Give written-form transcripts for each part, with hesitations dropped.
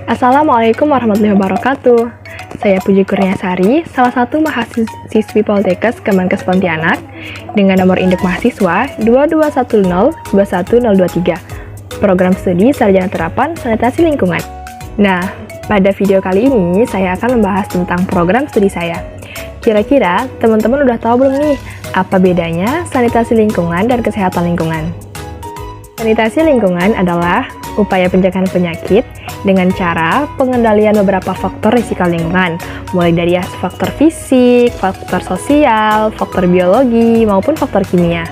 Assalamualaikum warahmatullahi wabarakatuh. Saya Puji Kurniasari, salah satu mahasiswi Poltekkes Kemenkes Pontianak dengan nomor induk mahasiswa 221021023, program studi Sarjana Terapan Sanitasi Lingkungan. Nah, pada video kali ini saya akan membahas tentang program studi saya. Kira-kira teman-teman udah tahu belum nih, apa bedanya sanitasi lingkungan dan kesehatan lingkungan? Sanitasi lingkungan adalah upaya pencegahan penyakit dengan cara pengendalian beberapa faktor risiko lingkungan, mulai dari faktor fisik, faktor sosial, faktor biologi, maupun faktor kimia.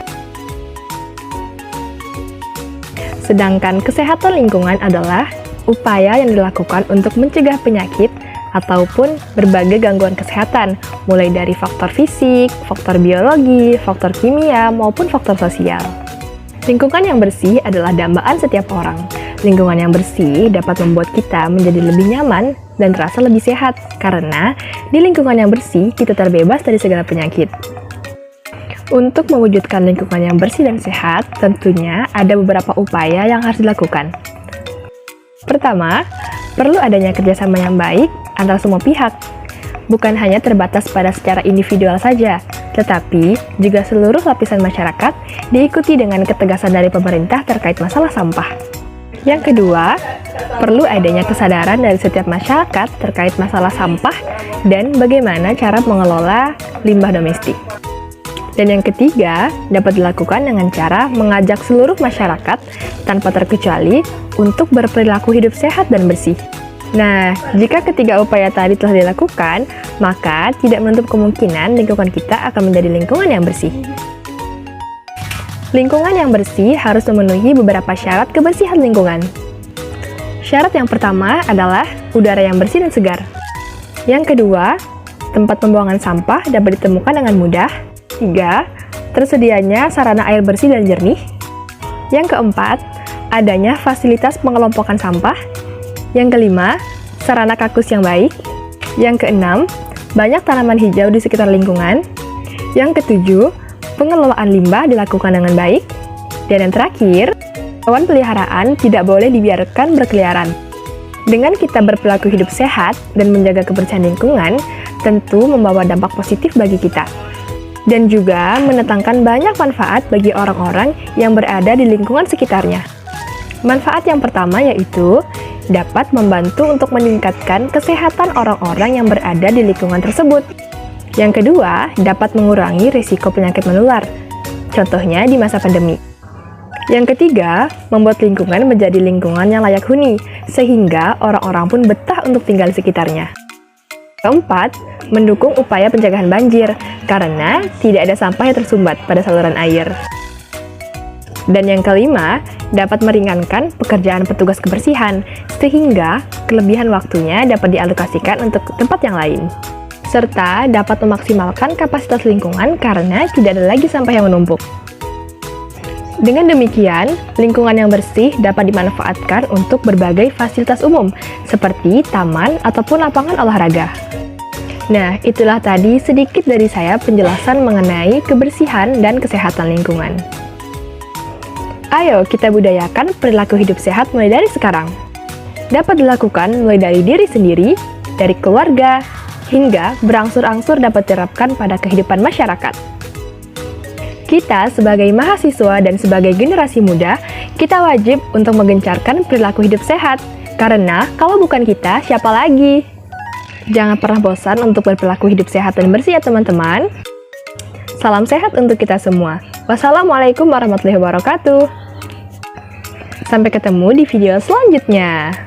Sedangkan kesehatan lingkungan adalah upaya yang dilakukan untuk mencegah penyakit ataupun berbagai gangguan kesehatan, mulai dari faktor fisik, faktor biologi, faktor kimia, maupun faktor sosial. Lingkungan yang bersih adalah dambaan setiap orang. Lingkungan yang bersih dapat membuat kita menjadi lebih nyaman dan terasa lebih sehat, karena di lingkungan yang bersih kita terbebas dari segala penyakit. Untuk mewujudkan lingkungan yang bersih dan sehat, tentunya ada beberapa upaya yang harus dilakukan. Pertama, perlu adanya kerjasama yang baik antara semua pihak. Bukan hanya terbatas pada secara individual saja, tetapi juga seluruh lapisan masyarakat diikuti dengan ketegasan dari pemerintah terkait masalah sampah. Yang kedua, perlu adanya kesadaran dari setiap masyarakat terkait masalah sampah dan bagaimana cara mengelola limbah domestik. Dan yang ketiga, dapat dilakukan dengan cara mengajak seluruh masyarakat tanpa terkecuali untuk berperilaku hidup sehat dan bersih. Nah, jika ketiga upaya tadi telah dilakukan, maka tidak menutup kemungkinan lingkungan kita akan menjadi lingkungan yang bersih. Lingkungan yang bersih harus memenuhi beberapa syarat kebersihan lingkungan. Syarat yang pertama adalah udara yang bersih dan segar. Yang kedua, tempat pembuangan sampah dapat ditemukan dengan mudah. 3. Tersedianya sarana air bersih dan jernih. Yang keempat, adanya fasilitas pengelompokan sampah. Yang kelima, sarana kakus yang baik. Yang keenam, banyak tanaman hijau di sekitar lingkungan. Yang ketujuh, pengelolaan limbah dilakukan dengan baik. Dan yang terakhir, hewan peliharaan tidak boleh dibiarkan berkeliaran. Dengan kita berperilaku hidup sehat dan menjaga kebersihan lingkungan, tentu membawa dampak positif bagi kita. Dan juga mendatangkan banyak manfaat bagi orang-orang yang berada di lingkungan sekitarnya. Manfaat yang pertama yaitu dapat membantu untuk meningkatkan kesehatan orang-orang yang berada di lingkungan tersebut. Yang kedua, dapat mengurangi risiko penyakit menular, contohnya di masa pandemi. Yang ketiga, membuat lingkungan menjadi lingkungan yang layak huni, sehingga orang-orang pun betah untuk tinggal di sekitarnya. Keempat, mendukung upaya pencegahan banjir, karena tidak ada sampah yang tersumbat pada saluran air. Dan yang kelima, dapat meringankan pekerjaan petugas kebersihan, sehingga kelebihan waktunya dapat dialokasikan untuk tempat yang lain. Serta dapat memaksimalkan kapasitas lingkungan karena tidak ada lagi sampah yang menumpuk. Dengan demikian, lingkungan yang bersih dapat dimanfaatkan untuk berbagai fasilitas umum, seperti taman ataupun lapangan olahraga. Nah, itulah tadi sedikit dari saya penjelasan mengenai kebersihan dan kesehatan lingkungan. Ayo kita budayakan perilaku hidup sehat mulai dari sekarang. Dapat dilakukan mulai dari diri sendiri, dari keluarga, hingga berangsur-angsur dapat diterapkan pada kehidupan masyarakat. Kita sebagai mahasiswa dan sebagai generasi muda, kita wajib untuk menggencarkan perilaku hidup sehat, karena kalau bukan kita, siapa lagi? Jangan pernah bosan untuk berperilaku hidup sehat dan bersih ya teman-teman. Salam sehat untuk kita semua. Wassalamualaikum warahmatullahi wabarakatuh. Sampai ketemu di video selanjutnya.